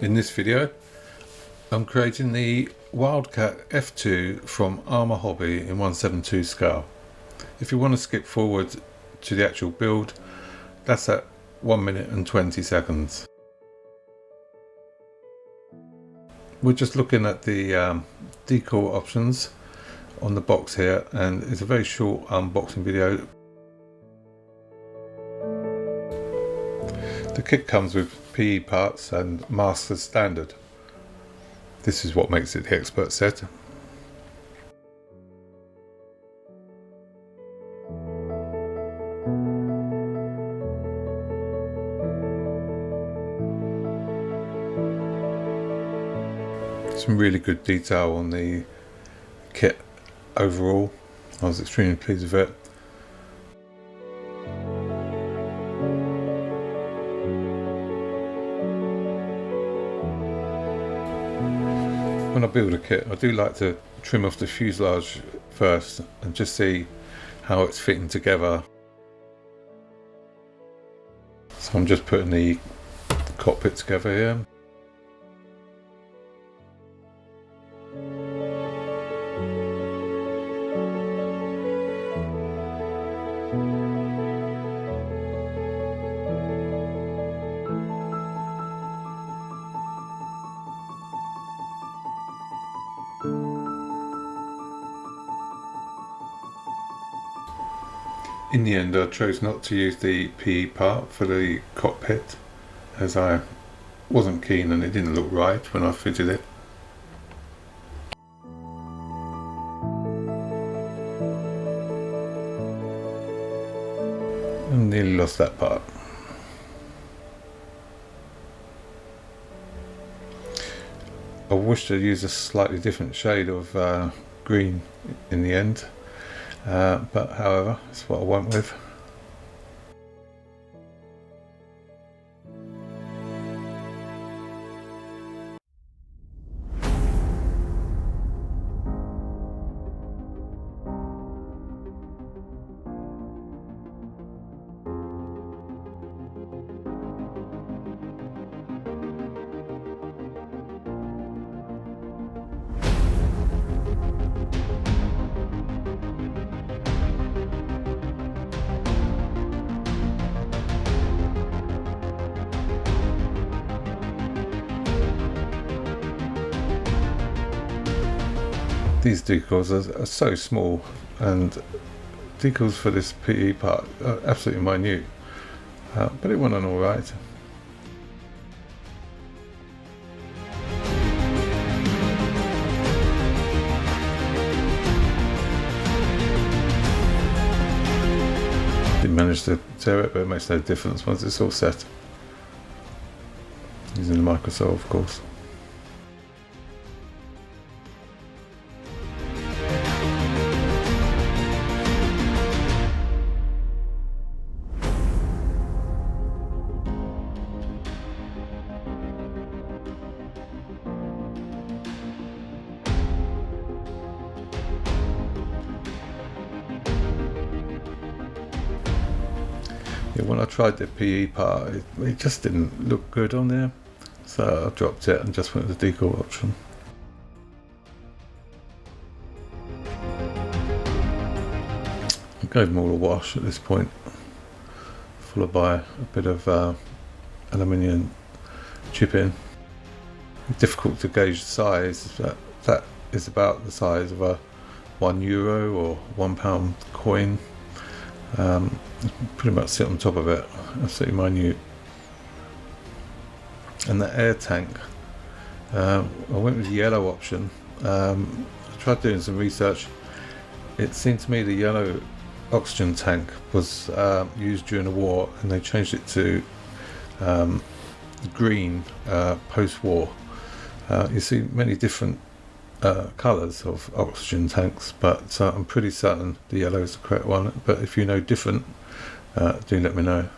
In this video, I'm creating the Wildcat F2 from Armour Hobby in 1/7/2 scale. If you want to skip forward to the actual build, that's at 1 minute and 20 seconds. We're just looking at the decal options on the box here, and it's a very short unboxing video. The kit comes with PE parts and masks as standard. This is what makes it the expert set. Some really good detail on the kit overall. I was extremely pleased with it. When I build a kit, I do like to trim off the fuselage first and just see how it's fitting together. So I'm just putting the cockpit together here. In the end, I chose not to use the PE part for the cockpit, as I wasn't keen and it didn't look right when I fitted it. And nearly lost that part. I wish to use a slightly different shade of green in the end. But however, that's what I went with. These decals are so small, and decals for this PE part are absolutely minute, but it went on all right. Didn't manage to tear it, but it makes no difference once it's all set. Using the Microsolve, of course. Yeah, when I tried the PE part, it just didn't look good on there, so I dropped it and just went with the decal option. I gave them all a wash at this point, followed by a bit of aluminium chipping. Difficult to gauge the size. That is about the size of a €1 or £1 coin. Pretty much sit on top of it, absolutely minute. And the air tank, I went with the yellow option. I tried doing some research. It seemed to me the yellow oxygen tank was used during the war, and they changed it to green post-war. You see many different colours of oxygen tanks, but I'm pretty certain the yellow is the correct one. But if you know different, do let me know.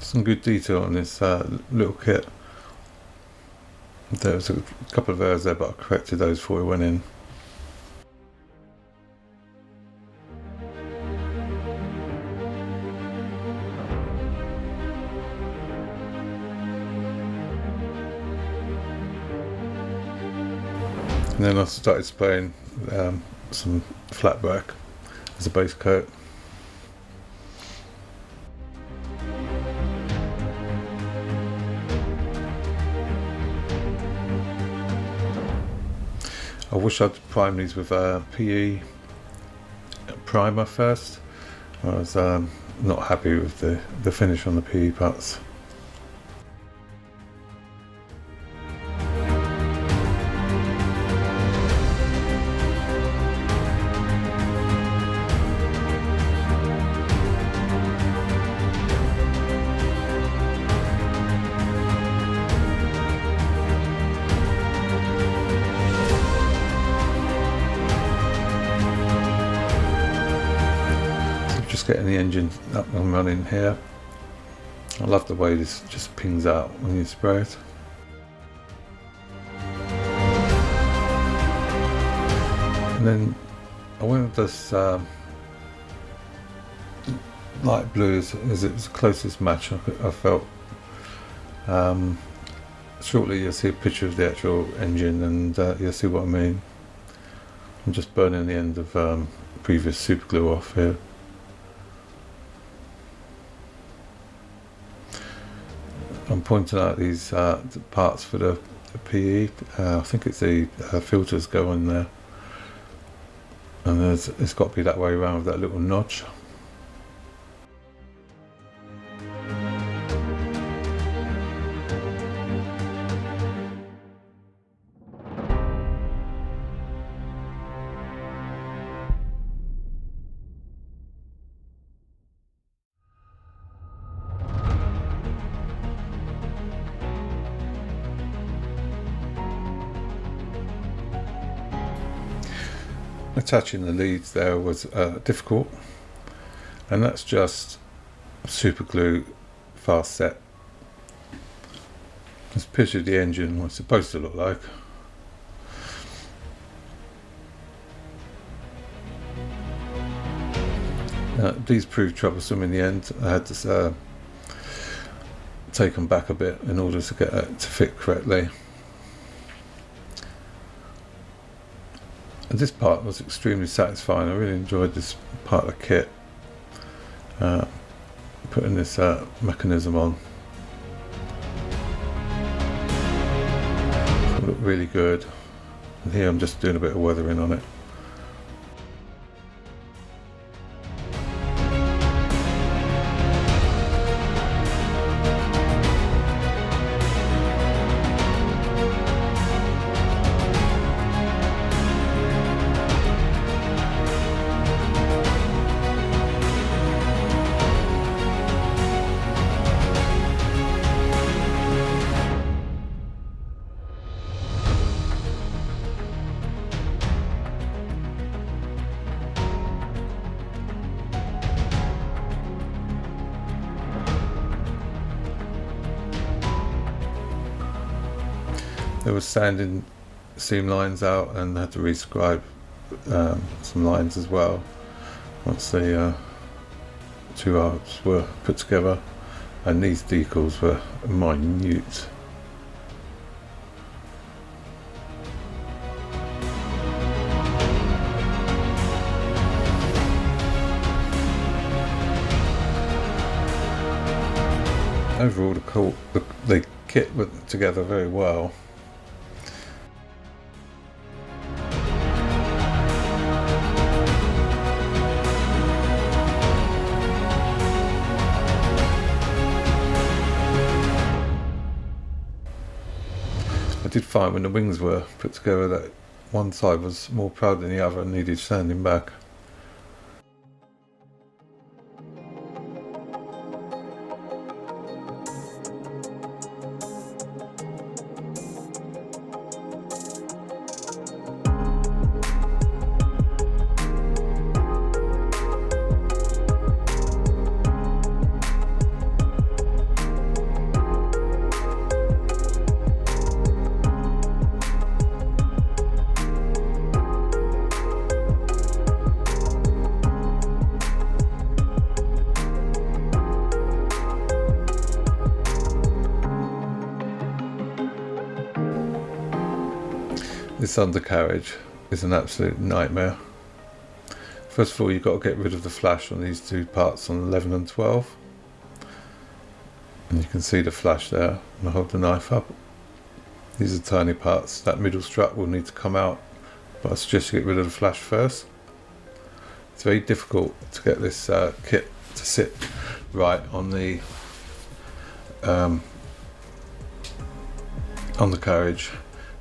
Some good detail on this little kit. There was a couple of errors there, but I corrected those before we went in. And then I started spraying some flat black as a base coat. I wish I'd primed these with a PE primer first. I was not happy with the finish on the PE parts. Just getting the engine up and running here. I love the way this just pings out when you spray it. And then I went with this light blue as it was the closest match I felt. Shortly you'll see a picture of the actual engine and you'll see what I mean. I'm just burning the end of previous super glue off here. I'm pointing out these parts for the PE. I think it's the filters go in there, and it's got to be that way around with that little notch. Attaching the leads there was difficult, and that's just super glue fast set. Let's picture the engine what it's supposed to look like. These proved troublesome in the end. I had to take them back a bit in order to get it to fit correctly. And this part was extremely satisfying. I really enjoyed this part of the kit. Putting this mechanism on. It looked really good. And here I'm just doing a bit of weathering on it. There was sanding seam lines out and had to rescribe some lines as well once the two arcs were put together, and these decals were minute. Overall the kit went together very well. I did find when the wings were put together that one side was more proud than the other and needed sanding back. this undercarriage is an absolute nightmare. First of all, you've got to get rid of the flash on these two parts on 11 and 12. And you can see the flash there. And I hold the knife up. These are tiny parts. That middle strut will need to come out, but I suggest you get rid of the flash first. It's very difficult to get this kit to sit right on the undercarriage.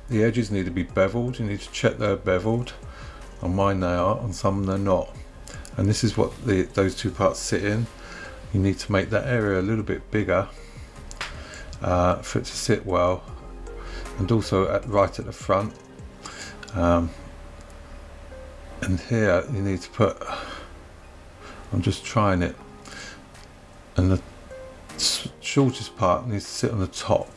The edges need to be beveled. You need to check they're beveled. On mine they are, on some they're not. And this is what those two parts sit in. You need to make that area a little bit bigger for it to sit well, and also right at the front. And here you need to put, I'm just trying it, and the shortest part needs to sit on the top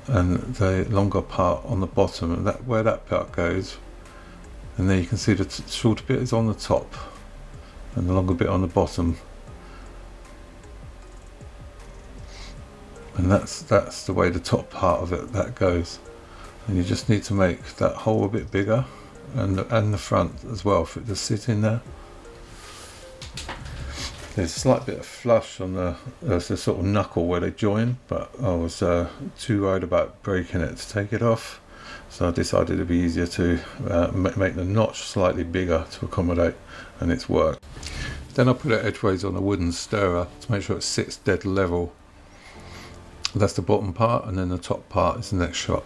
and the longer part on the bottom, and that where that part goes, and there you can see the shorter bit is on the top and the longer bit on the bottom, and that's the way the top part of it that goes. And you just need to make that hole a bit bigger, and the front as well, for it to sit in there. There's a slight bit of flush on the sort of knuckle where they join, but I was too worried about breaking it to take it off, so I decided it'd be easier to make the notch slightly bigger to accommodate, and it's worked. Then I put it edgeways on a wooden stirrer to make sure it sits dead level. That's the bottom part, and then the top part is the next shot.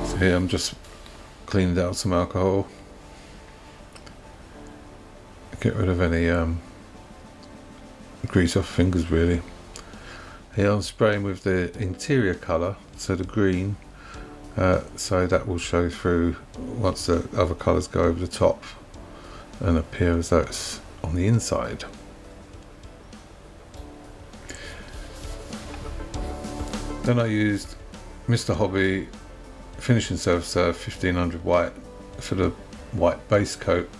So here I'm just cleaning out some alcohol. Get rid of any grease off fingers really. Here I'm spraying with the interior colour, so the green, so that will show through once the other colours go over the top and appear as though it's on the inside. Then I used Mr. Hobby Finishing Surfacer 1500 white for the white base coat.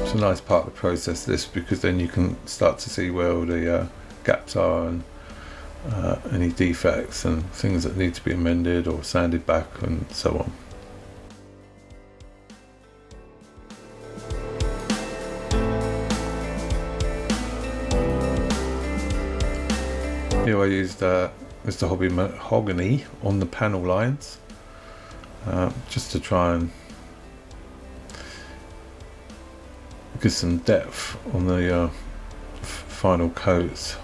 It's a nice part of the process, this, because then you can start to see where all the gaps are and any defects and things that need to be amended or sanded back and so on. Here I used Mr. Hobby Mahogany on the panel lines, just to try and give some depth on the final coats.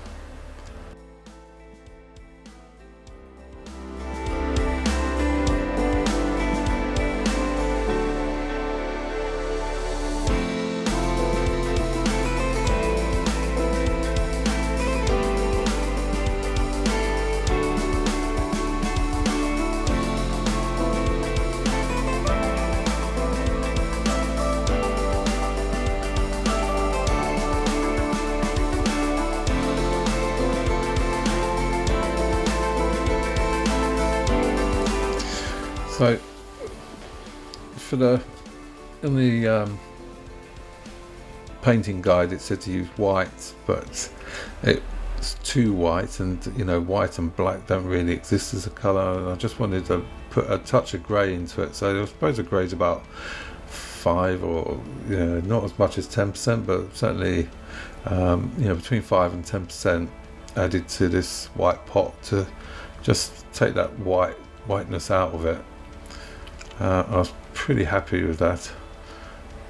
So in the painting guide it said to use white, but it's too white, and you know, white and black don't really exist as a colour, and I just wanted to put a touch of grey into it. So I suppose the grey is about 5, or you know, not as much as 10%, but certainly you know, between 5 and 10% added to this white pot to just take that whiteness out of it. I was pretty happy with that.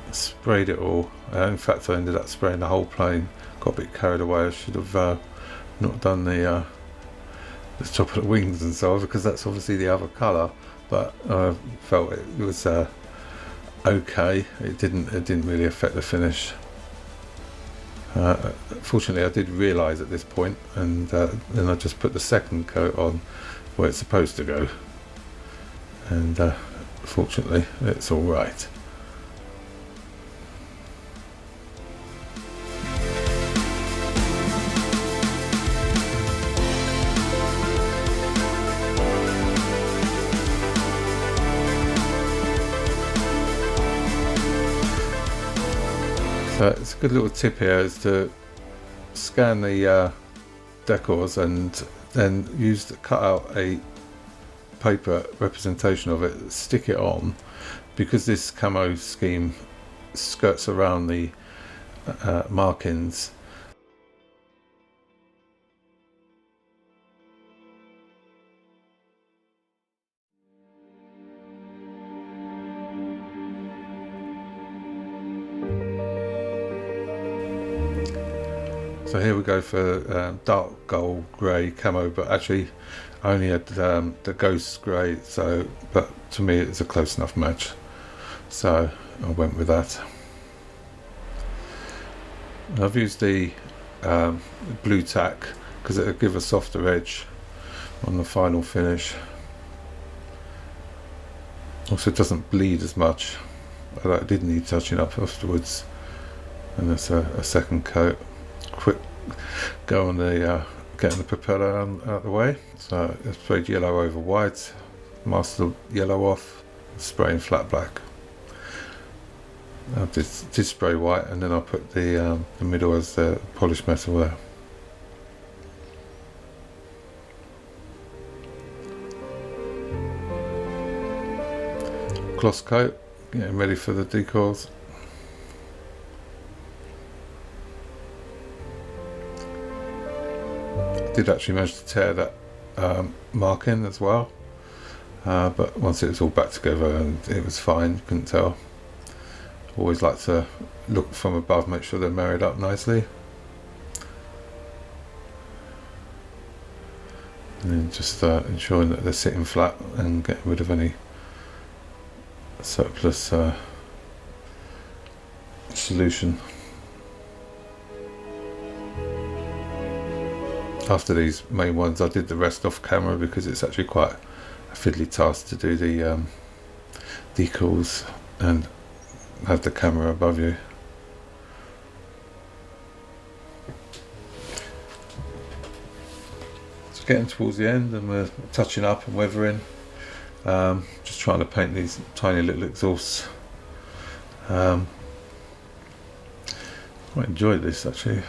I sprayed it all. In fact, I ended up spraying the whole plane. Got a bit carried away. I should have not done the top of the wings and so on, because that's obviously the other colour. But I felt it was okay. It didn't really affect the finish. Fortunately, I did realise at this point, and then I just put the second coat on where it's supposed to go, and fortunately it's all right. So it's a good little tip here is to scan the decors and then cut out a paper representation of it, stick it on, because this camo scheme skirts around the markings. So here we go for dark gold grey camo, but actually I only had the ghost grey, but to me it's a close enough match, so I went with that. I've used the blue tack because it'll give a softer edge on the final finish. Also, it doesn't bleed as much, although it did need touching up afterwards. And that's a second coat. Quick go on the getting the propeller out of the way. So I sprayed yellow over white, masked the yellow off, spraying flat black. I did spray white, and then I put the middle as the polished metal there. Gloss coat, getting ready for the decals. Did actually manage to tear that marking as well, but once it was all back together and it was fine, couldn't tell. Always like to look from above, make sure they're married up nicely, and then just ensuring that they're sitting flat and getting rid of any surplus solution. After these main ones, I did the rest off camera because it's actually quite a fiddly task to do the decals and have the camera above you. So getting towards the end, and we're touching up and weathering. Just trying to paint these tiny little exhausts. Quite enjoyed this actually.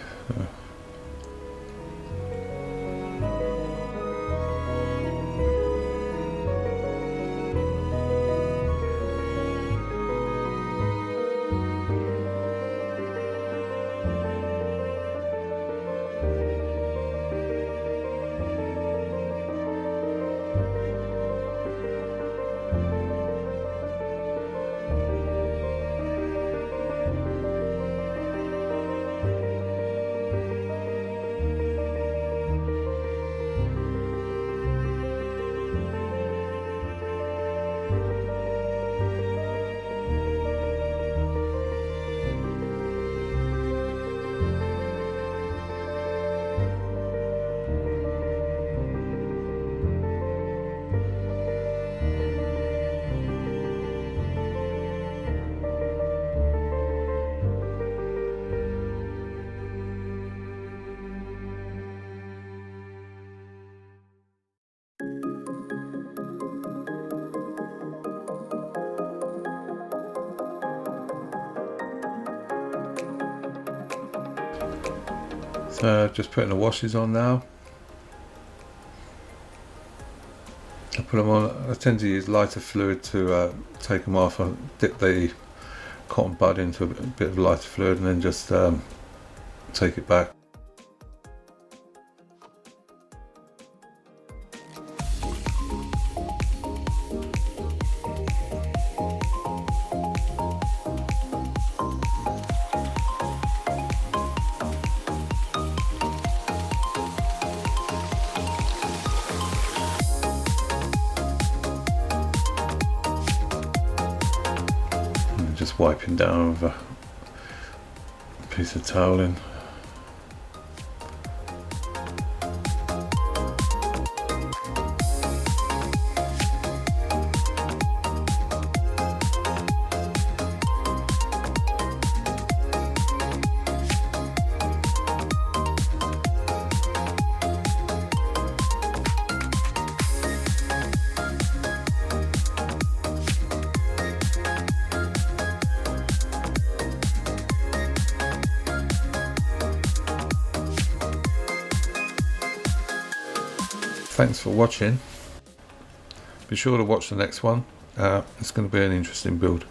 So just putting the washes on now. I put them on. I tend to use lighter fluid to take them off. I dip the cotton bud into a bit of lighter fluid and then just take it back. Just wiping down with a piece of toweling. thanks for watching. Be sure to watch the next one. It's going to be an interesting build.